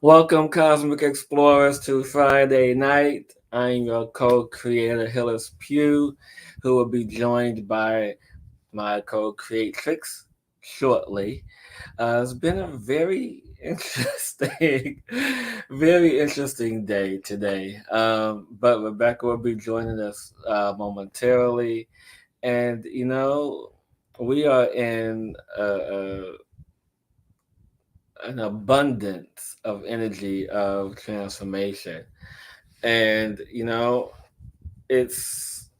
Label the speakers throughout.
Speaker 1: Welcome, Cosmic Explorers, to Friday night. I'm your co creator, Hillis Pugh, who will be joined by my co creatrix shortly. It's been a very interesting, very interesting day today. But Rebecka will be joining us momentarily. And, we are in an abundance of energy of transformation. And, it's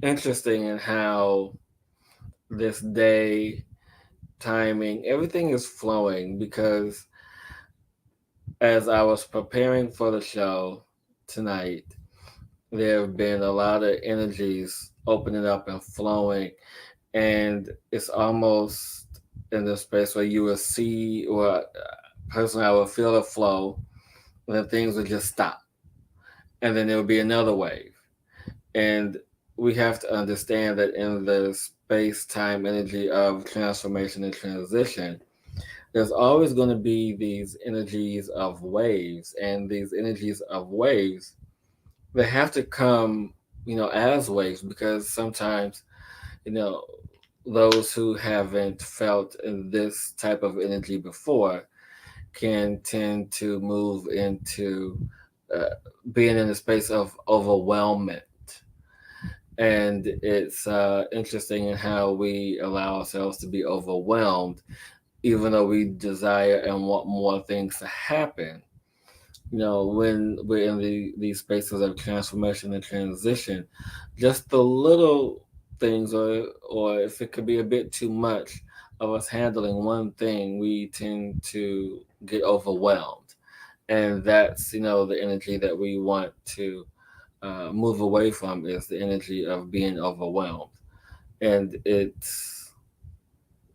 Speaker 1: interesting in how this day, timing, everything is flowing because as I was preparing for the show tonight, there have been a lot of energies opening up and flowing. And it's almost in the space where you will see, or personally, I will feel a flow, and then things will just stop. And then there will be another wave. And we have to understand that in the space time energy of transformation and transition, there's always going to be these energies of waves. And these energies of waves, they have to come, as waves because sometimes, you know, those who haven't felt in this type of energy before can tend to move into uh, being in a space of overwhelmment. And it's interesting in how we allow ourselves to be overwhelmed, even though we desire and want more things to happen. When we're in these spaces of transformation and transition, just the little things, or if it could be a bit too much of us handling one thing, we tend to get overwhelmed. And that's, the energy that we want to move away from, is the energy of being overwhelmed. And it's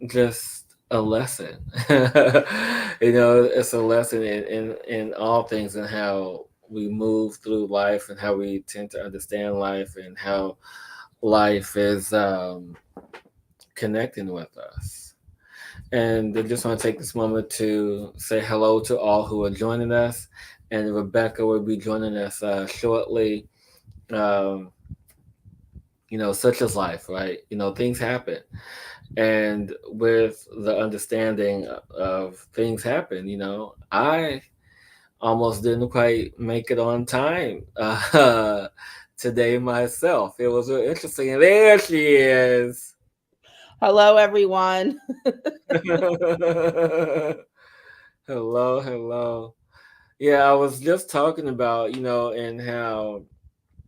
Speaker 1: just a lesson. It's a lesson in all things, and how we move through life and how we tend to understand life and how life is connecting with us. And I just want to take this moment to say hello to all who are joining us. And Rebecka will be joining us shortly. Um, such as life, right? Things happen. And with the understanding of things happen, I almost didn't quite make it on time today myself. It was really interesting. And there she is.
Speaker 2: Hello, everyone.
Speaker 1: Hello, hello. Yeah, I was just talking about, and how,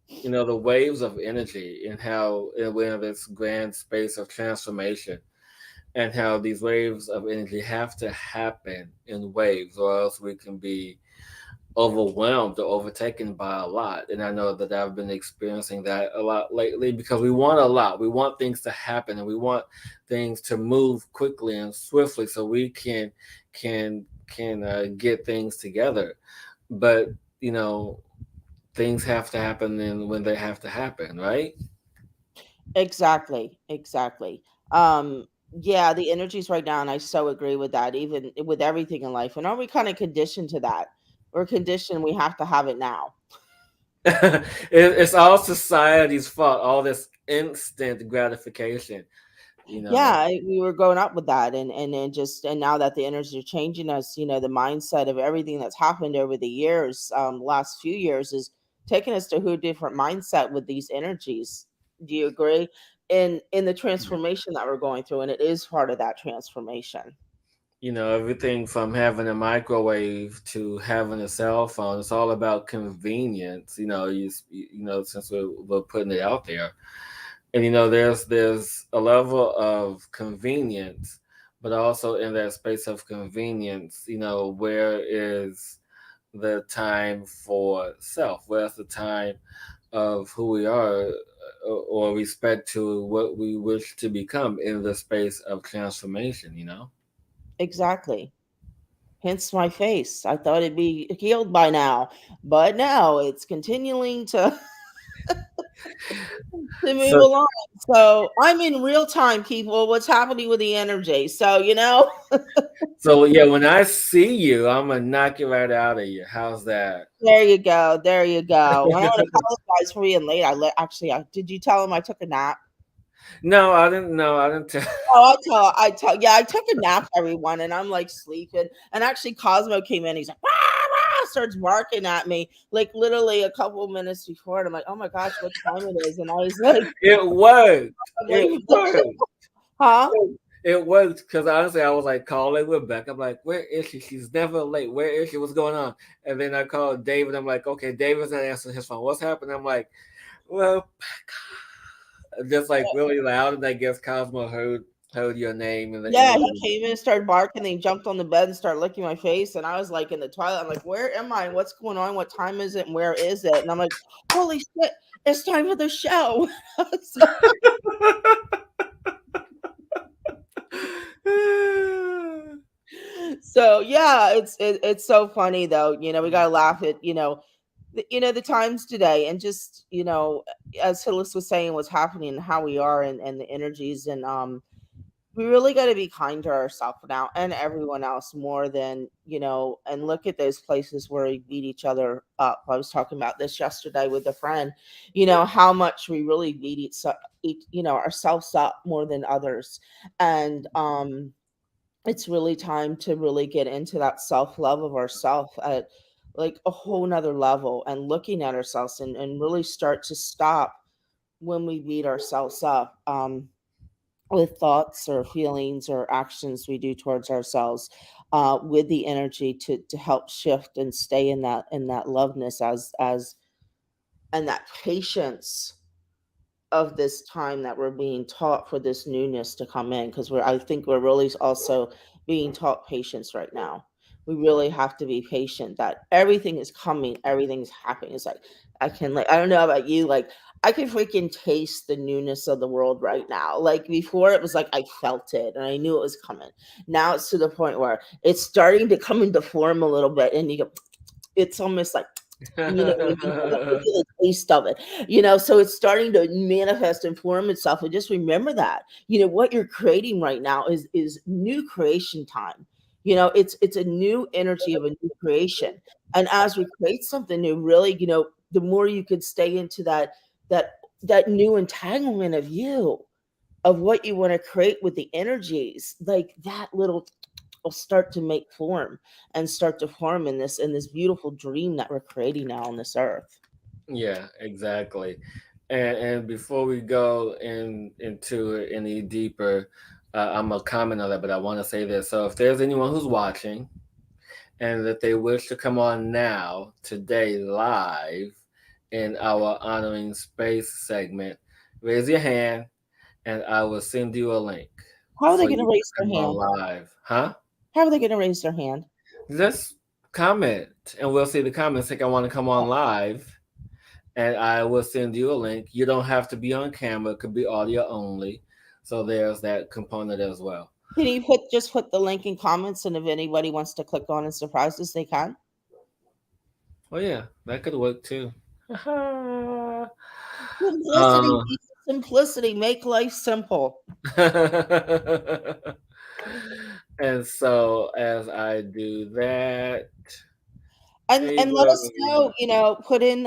Speaker 1: the waves of energy, and how we're in this grand space of transformation, and how these waves of energy have to happen in waves, or else we can be overwhelmed or overtaken by a lot. And I know that I've been experiencing that a lot lately, because we want a lot. We want things to happen, and we want things to move quickly and swiftly so we can get things together. But you know, things have to happen and when they have to happen, right?
Speaker 2: Exactly, exactly. Um, yeah, the energies right now, and I so agree with that. Even with everything in life, and are we kind of conditioned to that? We're conditioned. We have to have it now.
Speaker 1: It's all society's fault. All this instant gratification, you
Speaker 2: Yeah,
Speaker 1: know.
Speaker 2: we were growing up with that, and now that the energies are changing us, the mindset of everything that's happened over the years, last few years, is taking us to a different mindset with these energies. Do you agree? In the transformation that we're going through, and it is part of that transformation.
Speaker 1: Everything from having a microwave to having a cell phone, it's all about convenience. Since we're putting it out there, and there's a level of convenience, but also in that space of convenience, where is the time for self? Where's the time of who we are, or respect to what we wish to become in the space of transformation?
Speaker 2: Exactly. Hence my face. I thought it'd be healed by now, but now it's continuing to. To move
Speaker 1: So
Speaker 2: along. So I'm in real time, people. What's happening with the energy? So
Speaker 1: so yeah, when I see you, I'm gonna knock you right out of you. How's that?
Speaker 2: there you go, there you go. And I want to apologize for being late. Actually, did you tell him I took a nap?
Speaker 1: No, I didn't know. I didn't tell.
Speaker 2: Oh, yeah, I took a nap, everyone, and I'm like sleeping. And actually, Cosmo came in. He's like, "Wah, wah," starts barking at me, like literally a couple of minutes before. And I'm like, oh my gosh, what time it is? And I was like,
Speaker 1: It worked.
Speaker 2: I'm like,
Speaker 1: It worked.
Speaker 2: huh?
Speaker 1: It worked because honestly, I was like calling Rebecca. I'm like, where is she? She's never late. Where is she? What's going on? And then I called David. I'm like, okay, David's not answering his phone. What's happening? I'm like, well, just like really loud. And I guess Cosmo heard your name in the
Speaker 2: Yeah,
Speaker 1: middle.
Speaker 2: he came in and started barking. Then he jumped on the bed and started licking my face. And I was like in the toilet. I'm like, where am I? What's going on? What time is it? And where is it? And I'm like, holy shit, it's time for the show. so, so yeah, it's so funny though. We gotta laugh at the times today, and just as Hillis was saying, what's happening and how we are, and the energies, and we really got to be kind to ourselves now and everyone else more than and look at those places where we beat each other up. I was talking about this yesterday with a friend, how much we really beat ourselves up more than others. And it's really time to really get into that self-love of ourself at like a whole nother level, and looking at ourselves, and really start to stop when we beat ourselves up, with thoughts or feelings or actions we do towards ourselves, with the energy to help shift and stay in that loveness, as and that patience of this time that we're being taught for this newness to come in, because I think we're really also being taught patience right now. We really have to be patient, that everything is coming, everything's happening. It's like I don't know about you, like I can freaking taste the newness of the world right now. Like before it was like I felt it and I knew it was coming. Now it's to the point where it's starting to come into form a little bit, and you go, it's almost like, you can almost feel the taste of it, so it's starting to manifest and form itself. And just remember that, what you're creating right now is new creation time. It's a new energy of a new creation. And as we create something new, really, the more you could stay into that that new entanglement of you, of what you want to create with the energies, like that little will start to make form and start to form in this beautiful dream that we're creating now on this earth.
Speaker 1: Yeah, exactly. And before we go into it any deeper, I'm gonna comment on that, but I want to say this. So if there's anyone who's watching and that they wish to come on now, today, live in our honoring space segment, raise your hand and I will send you a link
Speaker 2: How are they
Speaker 1: for
Speaker 2: going
Speaker 1: you
Speaker 2: to
Speaker 1: to
Speaker 2: raise their
Speaker 1: come on
Speaker 2: hand?
Speaker 1: live. Huh?
Speaker 2: How are they going to raise their hand?
Speaker 1: Just comment and we'll see the comments. Like I want to come on live and I will send you a link. You don't have to be on camera, it could be audio only. So there's that component as well.
Speaker 2: Can you just put the link in comments, and if anybody wants to click on and surprise us, they can?
Speaker 1: Oh yeah, that could work too.
Speaker 2: Simplicity,
Speaker 1: um,
Speaker 2: people, simplicity, make life simple.
Speaker 1: and so as I do that,
Speaker 2: And let us
Speaker 1: Gregory.
Speaker 2: know, put in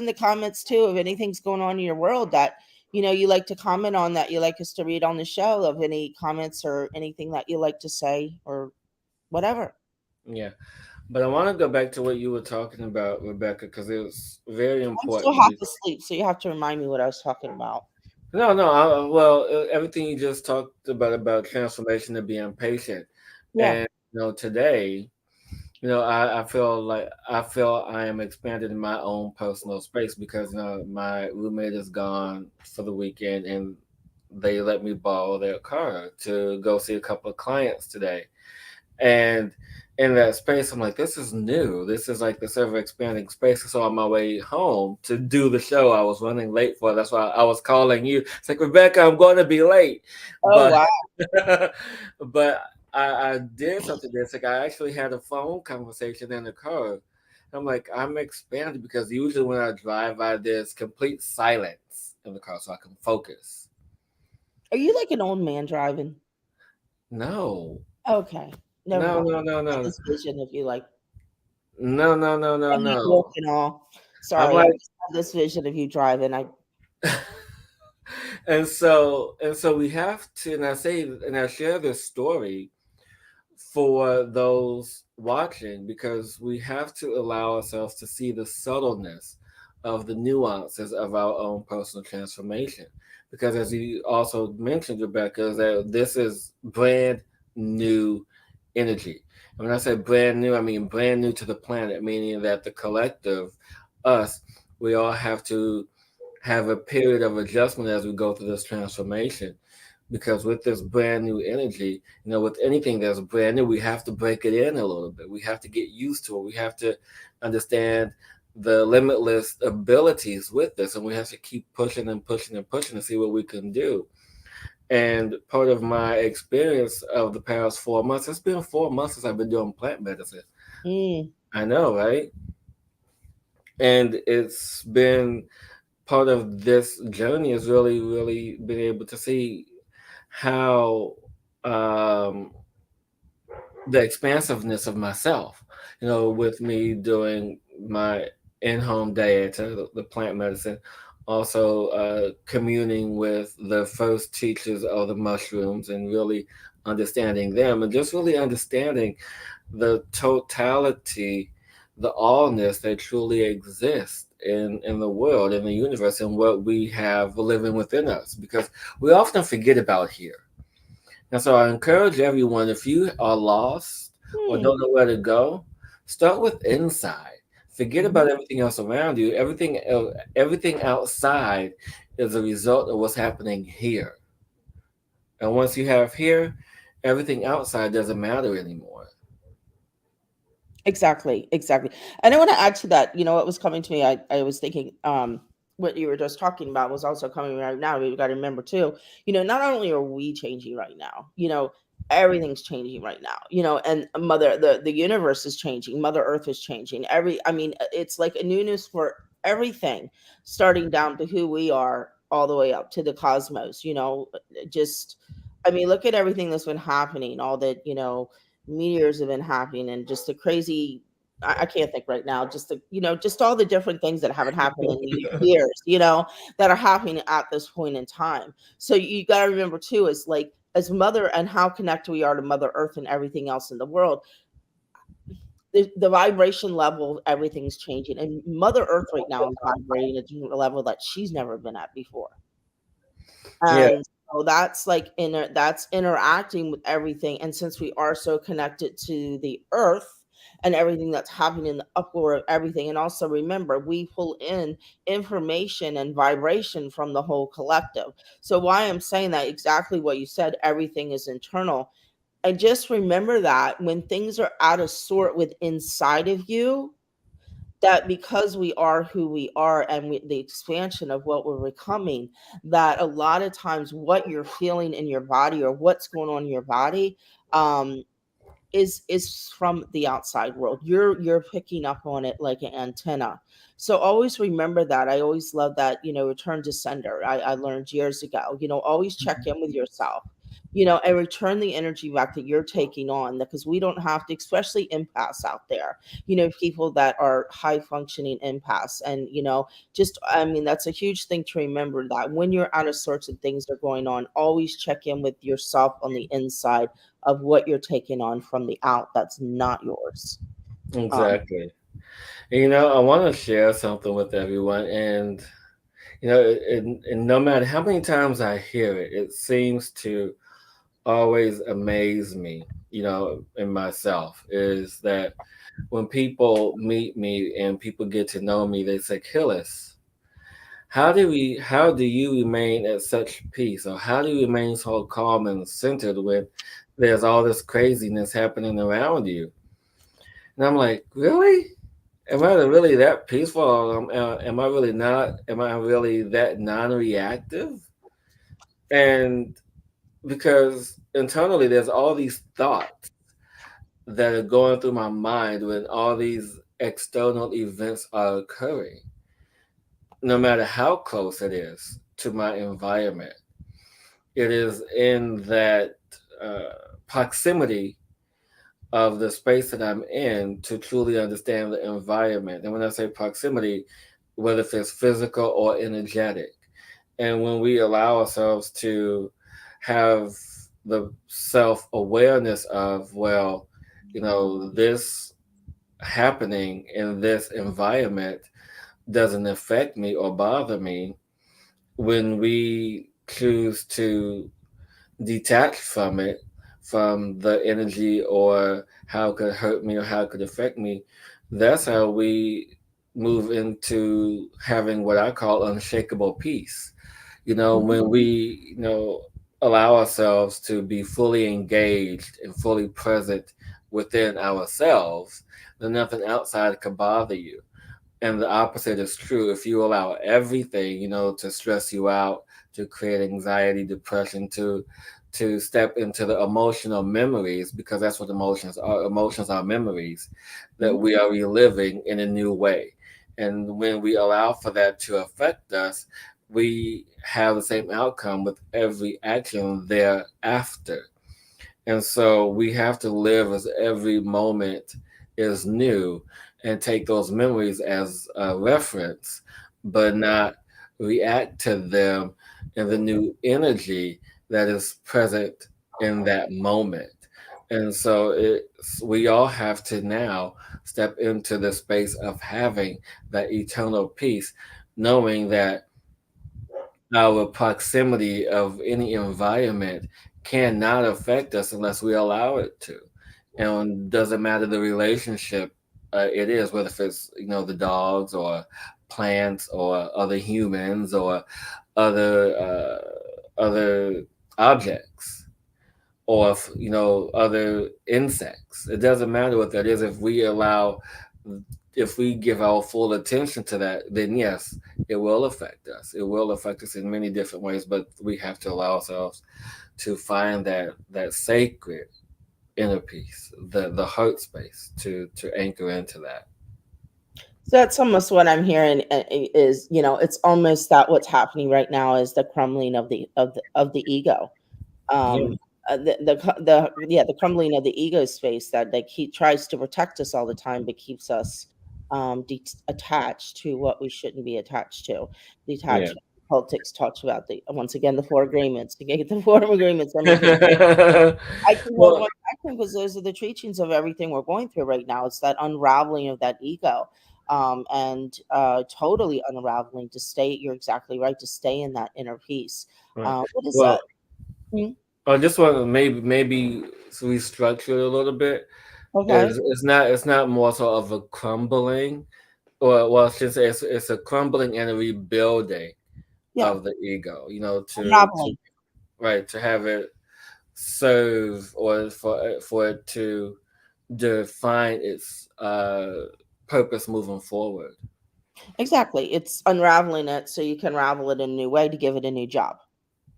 Speaker 2: the comments too if anything's going on in your world that you like to comment on, that you like us to read on the show, of any comments or anything that you like to say or whatever.
Speaker 1: Yeah, but I want to go back to what you were talking about, Rebecca, because it was very
Speaker 2: I'm still
Speaker 1: important.
Speaker 2: half asleep, so you have to remind me what I was talking about.
Speaker 1: No, no. Well, everything you just talked about transformation and being patient,
Speaker 2: Yeah.
Speaker 1: and today, I feel I am expanded in my own personal space because my roommate is gone for the weekend, and they let me borrow their car to go see a couple of clients today. And in that space, I'm like, this is new. This is like this ever expanding space. So on my way home to do the show, I was running late for. That's why I was calling you. It's like, Rebecca, I'm going to be late,
Speaker 2: Oh
Speaker 1: but
Speaker 2: wow.
Speaker 1: but I did something. This like I actually had a phone conversation in the car. I'm like, I'm expanded because usually when I drive by, there's complete silence in the car so I can focus.
Speaker 2: Are you like an old man driving?
Speaker 1: No,
Speaker 2: Okay, never
Speaker 1: no,
Speaker 2: mind.
Speaker 1: no, no,
Speaker 2: I had
Speaker 1: no,
Speaker 2: this vision of you like
Speaker 1: no, no, no, no,
Speaker 2: I'm not
Speaker 1: no.
Speaker 2: woke and all.
Speaker 1: I'm
Speaker 2: Sorry, I
Speaker 1: like,
Speaker 2: just had this vision of you driving. I
Speaker 1: and so we have to, and I say, and I share this story for those watching because we have to allow ourselves to see the subtleness of the nuances of our own personal transformation. Because as you also mentioned, Rebecca, is that this is brand new energy. And when I say brand new, I mean brand new to the planet, meaning that the collective, us, we all have to have a period of adjustment as we go through this transformation because with this brand new energy, with anything that's brand new, we have to break it in a little bit. We have to get used to it. We have to understand the limitless abilities with this, and we have to keep pushing and pushing and pushing to see what we can do. And part of my experience of the past 4 months, it's been 4 months since I've been doing plant medicine.
Speaker 2: mm,
Speaker 1: I know, right? And it's been part of this journey is really, really being able to see how um, the expansiveness of myself, with me doing my in-home diet, the plant medicine, also communing with the first teachers of the mushrooms and really understanding them and just really understanding the totality, the allness that truly exists in the world, in the universe, and what we have living within us because we often forget about here. And so I encourage everyone, if you are lost or
Speaker 2: hmm.
Speaker 1: don't know where to go, start with inside. Forget
Speaker 2: Mhm.
Speaker 1: about everything else around you. Everything outside is a result of what's happening here. And once you have here, everything outside doesn't matter anymore.
Speaker 2: Exactly, exactly. And I want to add to that, what was coming to me, I was thinking, what you were just talking about was also coming right now. We've got to remember too, not only are we changing right now, everything's changing right now, and the universe is changing, Mother Earth is changing. I mean, it's like a newness for everything, starting down to who we are all the way up to the cosmos, just, I mean, look at everything that's been happening, all that, meteors have been happening and just the crazy I can't think right now just the just all the different things that haven't happened in years that are happening at this point in time. So you got to remember too is like as mother and how connected we are to Mother Earth and everything else in the world, the vibration level, everything's changing, and Mother Earth right now is vibrating at a level that she's never been at before.
Speaker 1: Yeah,
Speaker 2: And so that's like that's interacting with everything. And since we are so connected to the earth and everything that's happening in the uproar of everything, and also remember, we pull in information and vibration from the whole collective. So why I'm saying that, exactly what you said, everything is internal. And just remember that when things are out of sort with inside of you, that because we are who we are and the expansion of what we're becoming, that a lot of times what you're feeling in your body or what's going on in your body, um, is from the outside world. You're picking up on it like an antenna. So always remember that. I always love that, return to sender. I learned years ago, always check in with yourself, and return the energy back that you're taking on, because we don't have to, especially empaths out there, people that are high functioning empaths. And, just, I mean, that's a huge thing to remember, that when you're out of sorts and things are going on, always check in with yourself on the inside of what you're taking on from the out that's not yours. Um,
Speaker 1: exactly. I want to share something with everyone, and and no matter how many times I hear it, it seems to always amaze me, in myself, is that when people meet me and people get to know me, they say, Hillis, how do you remain at such peace? Or how do you remain so calm and centered when there's all this craziness happening around you? And I'm like, really? Am I really that peaceful? Or am I really not? Am I really that non-reactive? And because internally there's all these thoughts that are going through my mind with all these external events are occurring, no matter how close it is to my environment. It is in that proximity of the space that I'm in to truly understand the environment. And when I say proximity, whether if it's physical or energetic, and when we allow ourselves to have the self awareness of, well, this happening in this environment doesn't affect me or bother me, when we choose to detach from it, from the energy or how it could hurt me or how it could affect me, that's how we move into having what I call unshakable peace. When we, allow ourselves to be fully engaged and fully present within ourselves, then nothing outside can bother you. And the opposite is true. If you allow everything, to stress you out, to create anxiety, depression, to step into the emotional memories, because that's what emotions are. Emotions are memories that
Speaker 2: Mhm.
Speaker 1: we are reliving in a new way. And when we allow for that to affect us, we have the same outcome with every action thereafter. And so we have to live as every moment is new and take those memories as a reference, but not react to them in the new energy that is present in that moment. And so we all have to now step into the space of having that eternal peace, knowing that our proximity of any environment cannot affect us unless we allow it to. And doesn't matter the relationship it is, whether if it's the dogs or plants or other humans or other objects, or if, other insects. It doesn't matter what that is. If we give our full attention to that, then yes, it will affect us. It will affect us in many different ways, but we have to allow ourselves to find that sacred inner peace, the heart space, to anchor into that.
Speaker 2: So that's almost what I'm hearing, is, it's almost that what's happening right now is the crumbling of the ego.
Speaker 1: Yeah.
Speaker 2: The crumbling of the ego space that he tries to protect us all the time, but keeps us attached to what we shouldn't be attached to.
Speaker 1: Yeah.
Speaker 2: Detachment. Politics talks about the once again the four agreements. To get the four agreements, anything. I can hold
Speaker 1: Well,
Speaker 2: one second because those are the teachings of everything we're going through right now. It's that unraveling of that ego, and totally unraveling to stay. You're exactly right, to stay in that inner peace.
Speaker 1: right.
Speaker 2: What is
Speaker 1: Well,
Speaker 2: that? Hmm?
Speaker 1: I just want to maybe restructure it a little bit.
Speaker 2: Okay.
Speaker 1: It's not more so of a crumbling, or well, I should say it's a crumbling and a rebuilding
Speaker 2: Yeah.
Speaker 1: of the ego. To
Speaker 2: Unraveling.
Speaker 1: right, to have it serve, or for it to define its purpose moving forward.
Speaker 2: Exactly. It's unraveling it so you can ravel it in a new way to give it a new job.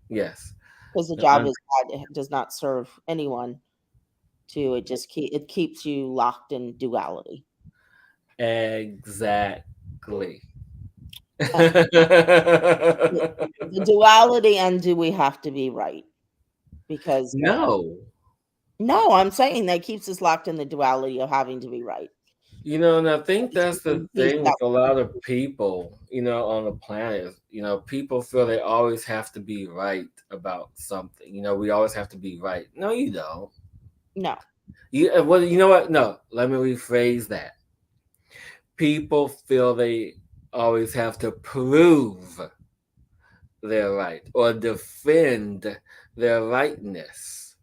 Speaker 1: Yes.
Speaker 2: Because the
Speaker 1: The
Speaker 2: job
Speaker 1: un-
Speaker 2: is bad. It does not serve anyone. It keeps you locked in duality.
Speaker 1: exactly.
Speaker 2: Uh, the duality, and do we have to be right? Because
Speaker 1: No.
Speaker 2: no, I'm saying that keeps us locked in the duality of having to be right.
Speaker 1: And I think
Speaker 2: It's
Speaker 1: that's the
Speaker 2: keeping peace
Speaker 1: thing
Speaker 2: that
Speaker 1: with a lot of people, on the planet. People feel they always have to be right about something. We always have to be right. No, you don't.
Speaker 2: no.
Speaker 1: You know what? No, let me rephrase that. People feel they always have to prove their right or defend their rightness.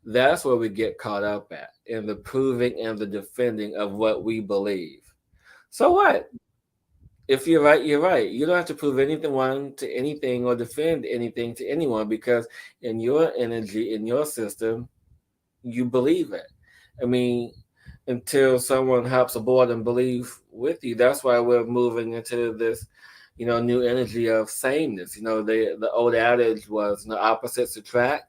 Speaker 1: That's where we get caught up at, in the proving and the defending of what we believe. So what? If you're right, you're right. You don't have to prove anything to anything or defend anything to anyone, because in your energy, in your system, you believe it. I mean, until someone hops aboard and believe with you. That's why we're moving into this, new energy of sameness. The old adage was, opposites attract.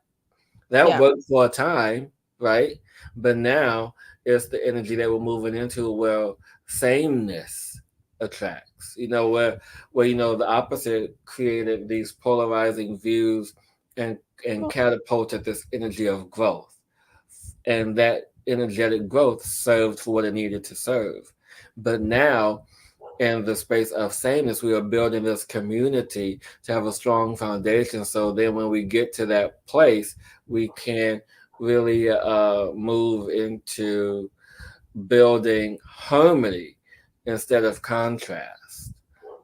Speaker 1: That
Speaker 2: Yeah.
Speaker 1: worked for a time. right? But now it's the energy that we're moving into where sameness attracts. Where the opposite created these polarizing views and catapulted this energy of growth, and that energetic growth served for what it needed to serve. But now, in the space of sameness, we are building this community to have a strong foundation. So then, when we get to that place, we can really move into building harmony instead of contrast.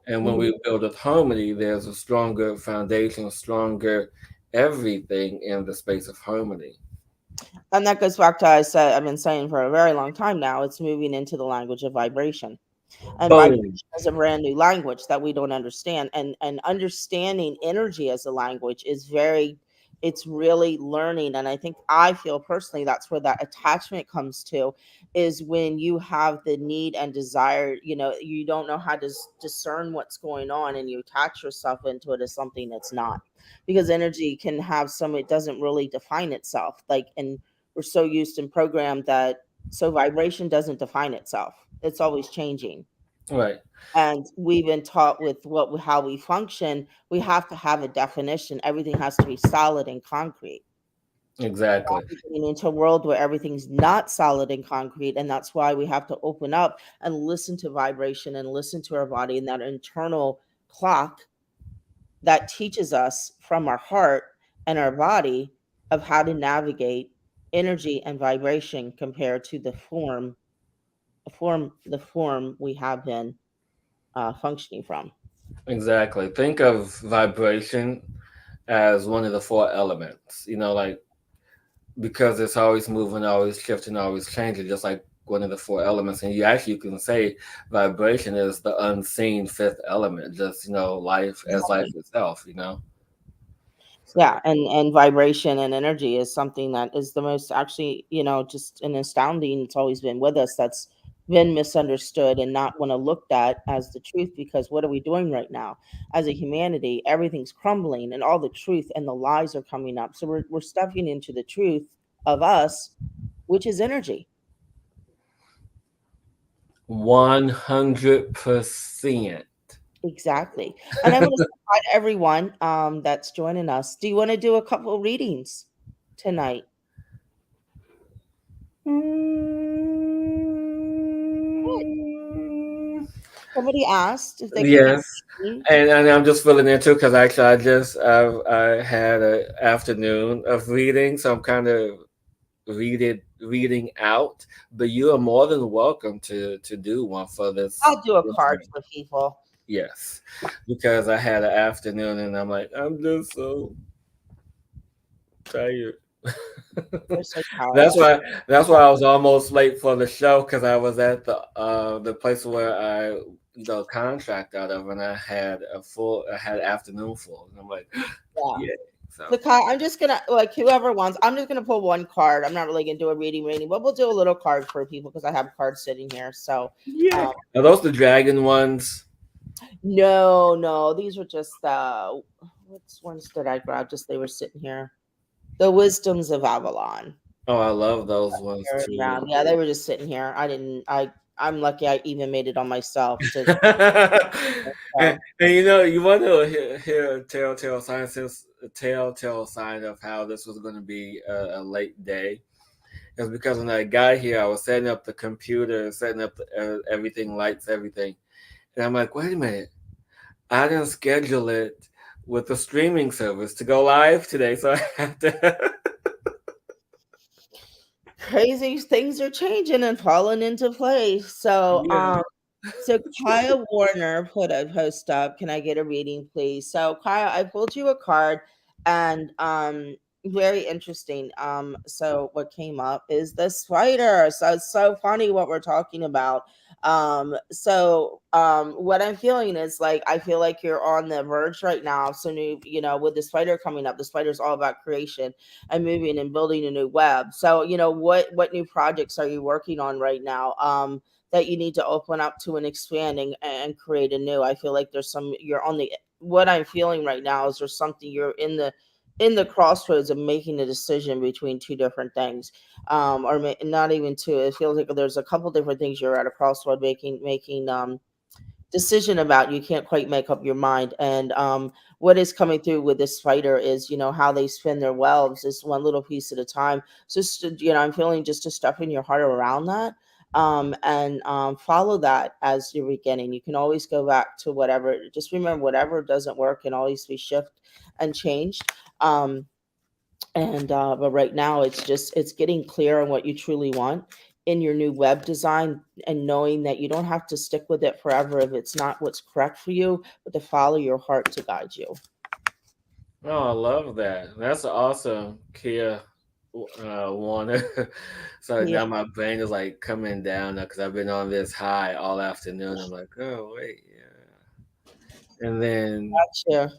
Speaker 1: And when
Speaker 2: Mhm.
Speaker 1: we build with harmony, there's a stronger foundation, stronger everything in the space of harmony.
Speaker 2: And that goes back to I said I've been saying for a very long time now. It's moving into the language of vibration. And vibration
Speaker 1: Boom.
Speaker 2: is a brand new language that we don't understand, and understanding energy as a language is very, it's really learning. And I feel personally that's where that attachment comes to, is when you have the need and desire, you don't know how to discern what's going on, and you attach yourself into it as something that's not, because energy can have some, it doesn't really define itself, like, and we're so used and programmed that, so vibration doesn't define itself, it's always changing.
Speaker 1: Right.
Speaker 2: And we've been taught with how we function, we have to have a definition, everything has to be solid and concrete.
Speaker 1: Exactly.
Speaker 2: We're getting into a world where everything's not solid and concrete, and that's why we have to open up and listen to vibration and listen to our body and that internal clock that teaches us from our heart and our body of how to navigate energy and vibration compared to the form we have been functioning from.
Speaker 1: Exactly. Think of vibration as one of the four elements, like, because it's always moving, always shifting, always changing, just like one of the four elements. And you can say vibration is the unseen fifth element, just, life as life
Speaker 2: Exactly.
Speaker 1: itself. So,
Speaker 2: Yeah, and vibration and energy is something that is the most, actually, just an astounding. It's always been with us. That's been misunderstood and not want to looked at as the truth, because what are we doing right now as a humanity? Everything's crumbling and all the truth and the lies are coming up. So we're stepping into the truth of us, which is energy.
Speaker 1: 100%.
Speaker 2: Exactly. And I want to say hi to everyone that's joining us. Do you want to do a couple readings tonight?
Speaker 1: Mm,
Speaker 2: Somebody asked if they could get
Speaker 1: yes.
Speaker 2: a reading.
Speaker 1: And I'm just feeling into, because actually I had an afternoon of reading, so I'm kind of reading out. But you are more than welcome to do one for this.
Speaker 2: I'll do a
Speaker 1: this
Speaker 2: card
Speaker 1: night.
Speaker 2: for people.
Speaker 1: Yes, because I had an afternoon and I'm like, I'm just so tired.
Speaker 2: They're so tired.
Speaker 1: that's why that's why I was almost late for the show, because I was at the place where I contract out of, and I had afternoon full, and I'm like,
Speaker 2: Yeah.
Speaker 1: yeah. So
Speaker 2: So Kai, I'm just gonna, like, whoever wants, I'm just gonna pull one card. I'm not really gonna do a reading, but we'll do a little card for people because I have cards sitting here. So
Speaker 1: yeah,
Speaker 2: um
Speaker 1: are those the dragon ones?
Speaker 2: no, no, these were just which ones did I grab? Just they were sitting here. The Wisdoms of Avalon.
Speaker 1: Oh, I love those ones
Speaker 2: They're
Speaker 1: too.
Speaker 2: around. Yeah, they were just sitting here. I'm lucky I even made it on myself to
Speaker 1: and,
Speaker 2: so
Speaker 1: you want to hear a telltale sign of how this was going to be a late day. It's because when I got here, I was setting up the computer, setting up everything, lights, everything, and I'm like, wait a minute, I didn't schedule it with the streaming service to go live today, so I have to.
Speaker 2: crazy things are changing and falling into place.
Speaker 1: Yeah.
Speaker 2: So Kyle Warner put a post up. Can I get a reading, please? So Kyle, I pulled you a card, and very interesting. So what came up is the spider. So it's so funny what we're talking about. What I'm feeling is, like, I feel like you're on the verge right now. So new, with the spider coming up, the spider's all about creation and moving and building a new web. So what new projects are you working on right now? That you need to open up to and expanding and create a new. I feel like there's some, you're on the, what I'm feeling right now is there's something you're in the crossroads of making a decision between two different things, or not even two. It feels like there's a couple different things you're at a crossroad making decision about. You can't quite make up your mind. And what is coming through with this fighter is, how they spin their webs is one little piece at a time. So just I'm feeling just to stuff in your heart around that, and follow that as your beginning. You can always go back to whatever. Just remember, whatever doesn't work can always be shift and changed. And But right now it's getting clear on what you truly want in your new web design, and knowing that you don't have to stick with it forever if it's not what's correct for you, but to follow your heart to guide you.
Speaker 1: Oh, I love that. That's awesome, Kia. Warner. So
Speaker 2: Yeah,
Speaker 1: now my brain is like coming down now because I've been on this high all afternoon. I'm like, oh wait, yeah. And then
Speaker 2: gotcha.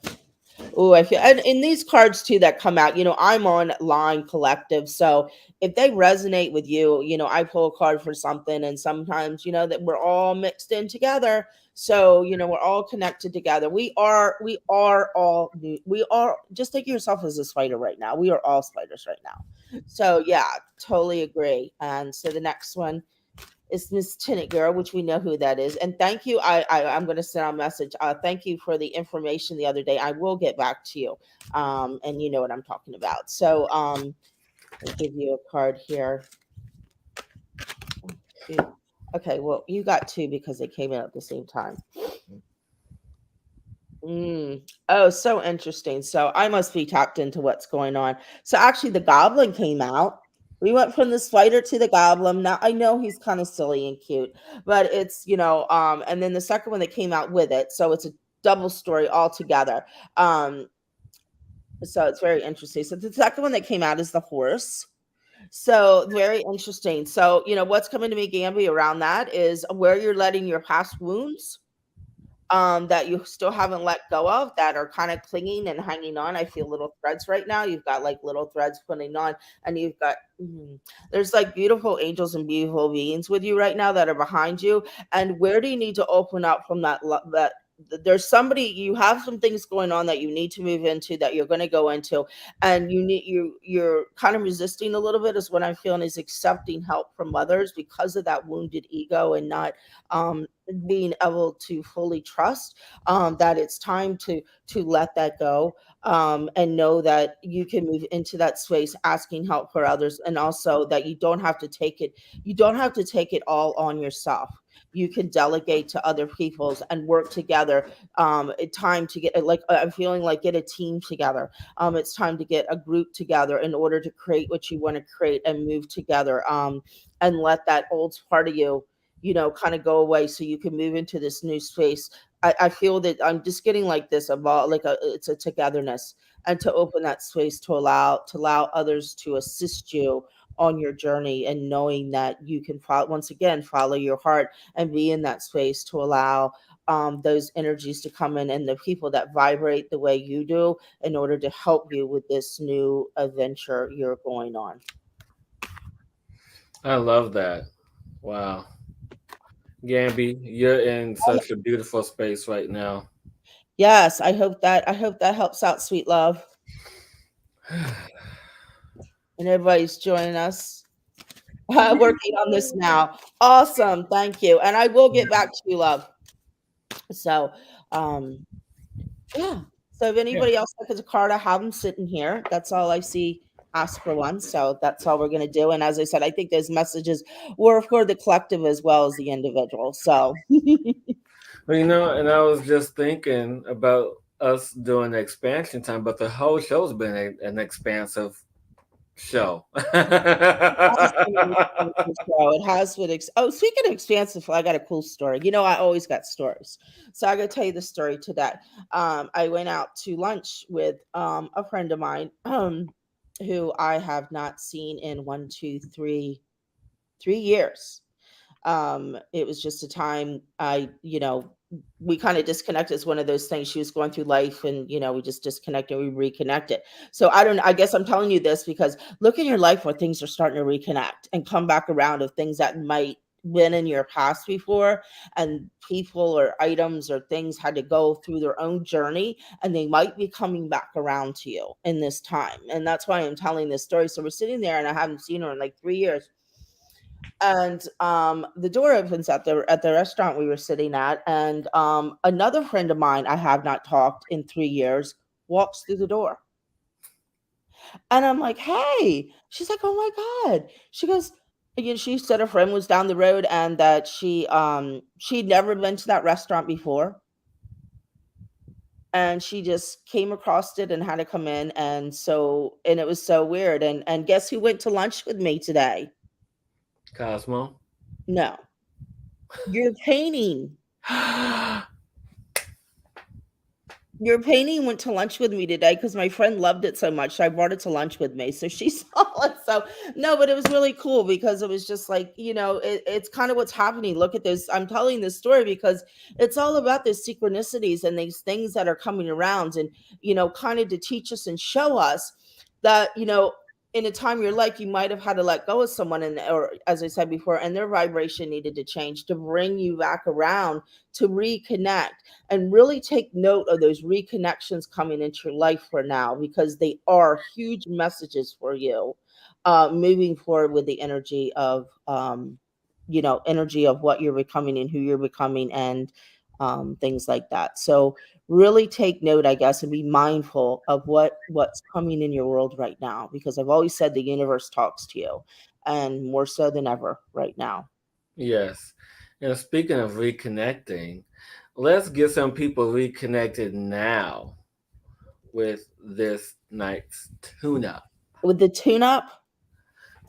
Speaker 2: Oh, I feel, and in these cards too that come out, I'm on Line Collective. So if they resonate with you, I pull a card for something, and sometimes, that we're all mixed in together. So, we're all connected together. We are all we are, just think of yourself as a spider right now. We are all spiders right now. So yeah, totally agree. And so the next one is Miss Tenant Girl, which we know who that is. And thank you. I'm going to send out a message. Thank you for the information the other day. I will get back to you. And you know what I'm talking about. So I'll give you a card here. Okay, well, you got two because they came in at the same time. Oh, so interesting. So I must be tapped into what's going on. So actually, the goblin came out. We went from the spider to the goblin. Now I know he's kind of silly and cute, but it's and then the second one that came out with it. So it's a double story altogether. So it's very interesting. So the second one that came out is the horse. So very interesting. So what's coming to me, Gamby, around that is where you're letting your past wounds that you still haven't let go of, that are kind of clinging and hanging on. I feel little threads right now. You've got like little threads putting on, and you've got there's like beautiful angels and beautiful beings with you right now that are behind you. And where do you need to open up from that? There's somebody, you have some things going on that you need to move into, that you're going to go into, and you're kind of resisting a little bit, is what I'm feeling, is accepting help from others because of that wounded ego, and not um being able to fully trust that it's time to let that go, and know that you can move into that space asking help for others, and also that you don't have to take it all on yourself. You can delegate to other people's and work together. Time to get, like, I'm feeling like, get a team together. It's time to get a group together in order to create what you want to create and move together, and let that old part of you kind of go away, so you can move into this new space. I feel that I'm just getting like this about, like, it's a togetherness, and to open that space to allow others to assist you on your journey, and knowing that you can once again follow your heart and be in that space to allow those energies to come in, and the people that vibrate the way you do, in order to help you with this new adventure you're going on.
Speaker 1: I love that. Wow. Gamby, you're in such a beautiful space right now.
Speaker 2: Yes, I hope that helps out, sweet love, and everybody's joining us. Working on this now. Awesome. Thank you. And I will get back to you, love. So, um, yeah. So if
Speaker 1: Yeah.
Speaker 2: anybody else has a card, I have them sitting here. That's all I see. Ask for one. So that's all we're going to do. And as I said, I think those messages were for the collective as well as the individual. So,
Speaker 1: Well, and I was just thinking about us doing the expansion time, but the whole show's been an expansive show.
Speaker 2: has been an expansive show. It has been. Oh, speaking of expansive, I got a cool story. I always got stories, so I got to tell you the story today. I went out to lunch with a friend of mine, who I have not seen in 3 years. It was just a time we kind of disconnected. It's one of those things. She was going through life, and we just disconnected, we reconnected. So I guess I'm telling you this because look in your life where things are starting to reconnect and come back around, of things that might been in your past before, and people or items or things had to go through their own journey, and they might be coming back around to you in this time. And that's why I'm telling this story. So we're sitting there, and I haven't seen her in like 3 years, and the door opens at the restaurant we were sitting at, and another friend of mine I have not talked in 3 years walks through the door. And I'm like, "Hey." She's like, "Oh my god." She goes, she said her friend was down the road, and that she'd never been to that restaurant before, and she just came across it and had to come in. And it was so weird. And guess who went to lunch with me today?
Speaker 1: Cosmo.
Speaker 2: No. Your painting. Your painting went to lunch with me today because my friend loved it so much. So I brought it to lunch with me. So she saw it. So no, but it was really cool because it was just like, it's kind of what's happening. Look at this. I'm telling this story because it's all about these synchronicities and these things that are coming around, and, kind of to teach us and show us that, in a time of your life, you might have had to let go of someone, and, or as I said before, and their vibration needed to change to bring you back around to reconnect, and really take note of those reconnections coming into your life for now, because they are huge messages for you, moving forward with the energy of what you're becoming and who you're becoming, and things like that. So really take note, I guess, and be mindful of what's coming in your world right now, because I've always said the universe talks to you, and more so than ever right now.
Speaker 1: Yes. And speaking of reconnecting, let's get some people reconnected now with this night's tune up.
Speaker 2: With the tune up,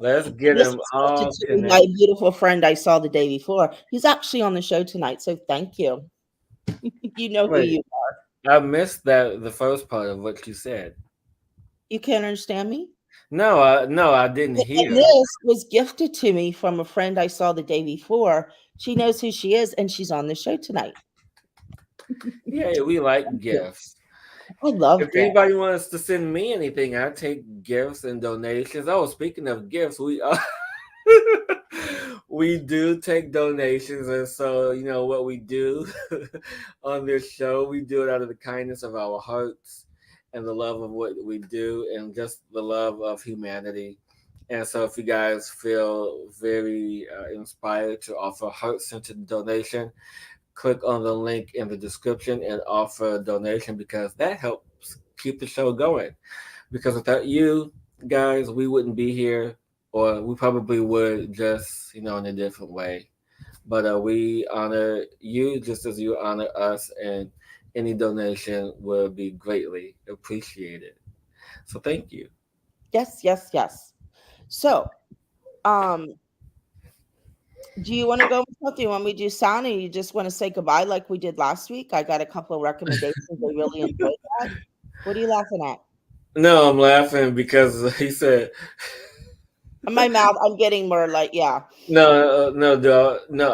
Speaker 1: Let's get
Speaker 2: this
Speaker 1: them
Speaker 2: was gifted
Speaker 1: all
Speaker 2: to me by
Speaker 1: connected.
Speaker 2: a beautiful friend I saw the day before. He's actually on the show tonight, so thank you. You know who
Speaker 1: Wait,
Speaker 2: you are.
Speaker 1: I missed that the first part of what you said.
Speaker 2: You can't understand me?
Speaker 1: No, I didn't
Speaker 2: And
Speaker 1: hear.
Speaker 2: this was gifted to me from a friend I saw the day before. She knows who she is, and she's on the show tonight.
Speaker 1: Yeah, we like
Speaker 2: Thank you.
Speaker 1: gifts.
Speaker 2: I love
Speaker 1: If
Speaker 2: gifts.
Speaker 1: anybody wants to send me anything, I take gifts and donations. Oh, speaking of gifts, we we do take donations, and so you know what we do on this show. We do it out of the kindness of our hearts and the love of what we do, and just the love of humanity. And so, if you guys feel very inspired to offer a heart-centered donation, click on the link in the description and offer a donation, because that helps keep the show going. Because without you guys, we wouldn't be here, or we probably would, just in a different way. But we honor you just as you honor us, and any donation will be greatly appreciated. So thank you.
Speaker 2: Yes, yes, yes. So, um, do you want to go with something? Do you want me to do sound, and you just want to say goodbye like we did last week? I got a couple of recommendations. I really enjoyed that. What are you laughing at?
Speaker 1: No, I'm laughing because he said
Speaker 2: In my mouth, I'm getting more like, yeah.
Speaker 1: no.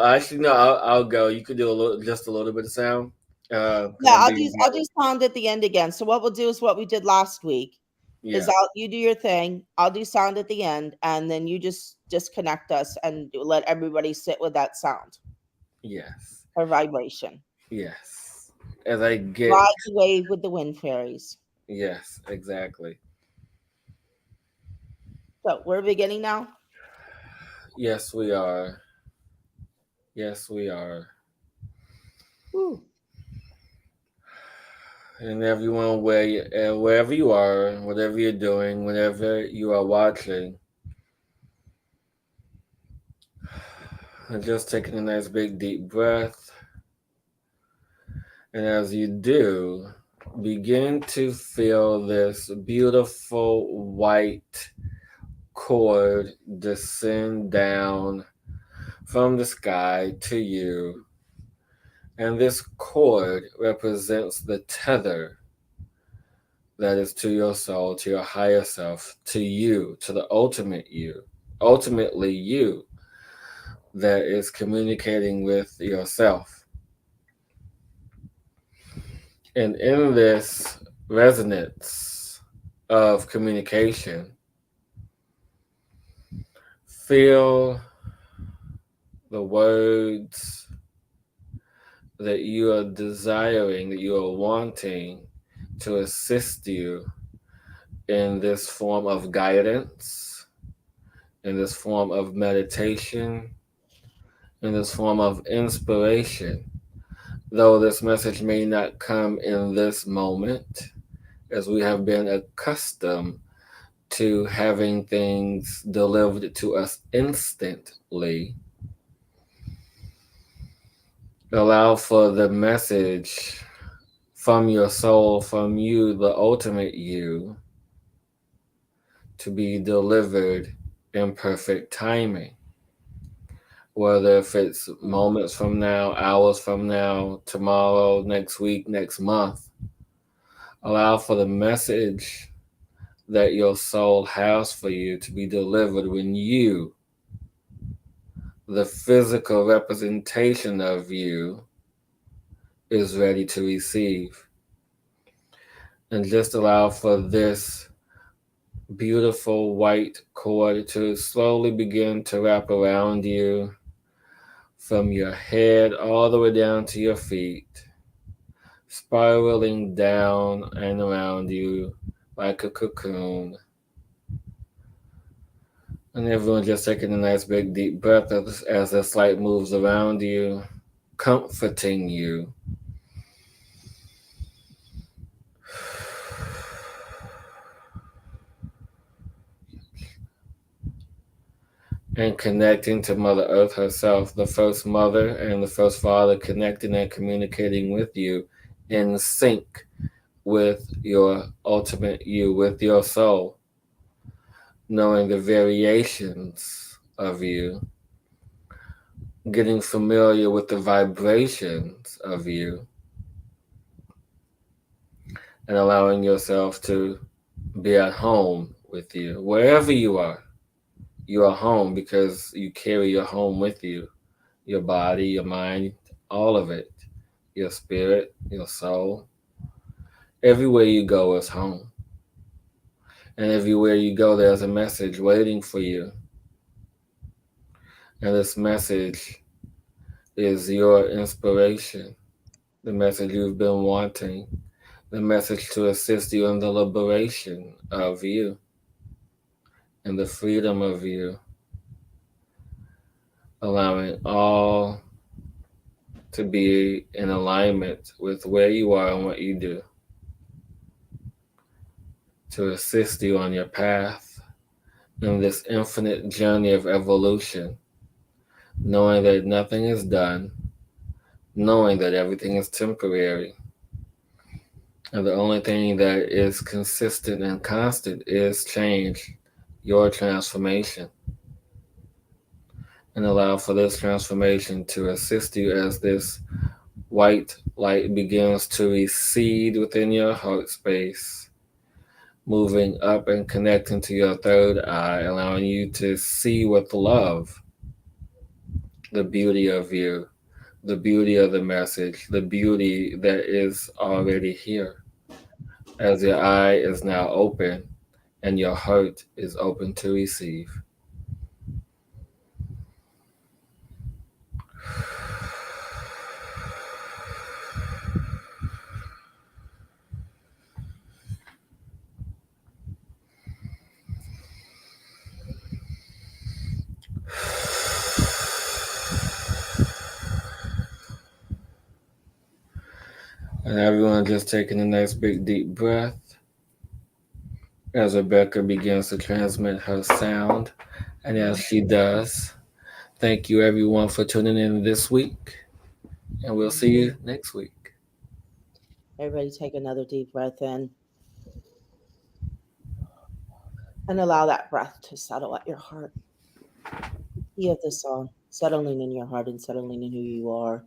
Speaker 1: Actually, no. I'll go. You could do just a little bit of sound, because
Speaker 2: Yeah,
Speaker 1: I'm being
Speaker 2: I'll do sound at the end again. So what we'll do is what we did last week is
Speaker 1: yeah,
Speaker 2: you do your thing, I'll do sound at the end, and then you just disconnect us and let everybody sit with that sound
Speaker 1: yes,
Speaker 2: or vibration.
Speaker 1: yes. As I get
Speaker 2: Ride the wave with the wind fairies.
Speaker 1: yes, exactly.
Speaker 2: So we're beginning now.
Speaker 1: Yes, we are. Yes, we are.
Speaker 2: Whew.
Speaker 1: And everyone, wherever you are, whatever you're doing, whenever you are watching, and just taking a nice big deep breath. And as you do, begin to feel this beautiful white cord descend down from the sky to you. And this cord represents the tether that is to your soul, to your higher self, to you, to the ultimate you, ultimately you, that is communicating with yourself. And in this resonance of communication, feel the words that you are desiring, that you are wanting to assist you in this form of guidance, in this form of meditation, in this form of inspiration. Though this message may not come in this moment, as we have been accustomed to having things delivered to us instantly, allow for the message from your soul, from you, the ultimate you, to be delivered in perfect timing. Whether if it's moments from now, hours from now, tomorrow, next week, next month, allow for the message that your soul has for you to be delivered when you, the physical representation of you, is ready to receive. And just allow for this beautiful white cord to slowly begin to wrap around you from your head all the way down to your feet, spiraling down and around you like a cocoon. And everyone just taking a nice big deep breath as this light moves around you, comforting you. And connecting to Mother Earth herself, the first mother and the first father, connecting and communicating with you in sync with your ultimate you, with your soul, knowing the variations of you, getting familiar with the vibrations of you, and allowing yourself to be at home with you. Wherever you are home because you carry your home with you, your body, your mind, all of it, your spirit, your soul. Everywhere you go is home. And everywhere you go, there's a message waiting for you. And this message is your inspiration, the message you've been wanting, the message to assist you in the liberation of you and the freedom of you, allowing all to be in alignment with where you are and what you do, to assist you on your path in this infinite journey of evolution, knowing that nothing is done, knowing that everything is temporary, and the only thing that is consistent and constant is change, your transformation. And allow for this transformation to assist you as this white light begins to recede within your heart space, moving up and connecting to your third eye, allowing you to see with love the beauty of you, the beauty of the message, the beauty that is already here, as your eye is now open and your heart is open to receive. And everyone just taking a nice big deep breath as Rebecka begins to transmit her sound. And as
Speaker 2: Mhm.
Speaker 1: she does, thank you everyone for tuning in this week. And we'll see
Speaker 2: Mhm.
Speaker 1: you next week.
Speaker 2: Everybody take another deep breath in and allow that breath to settle at your heart. You have this song settling in your heart and settling in who you are.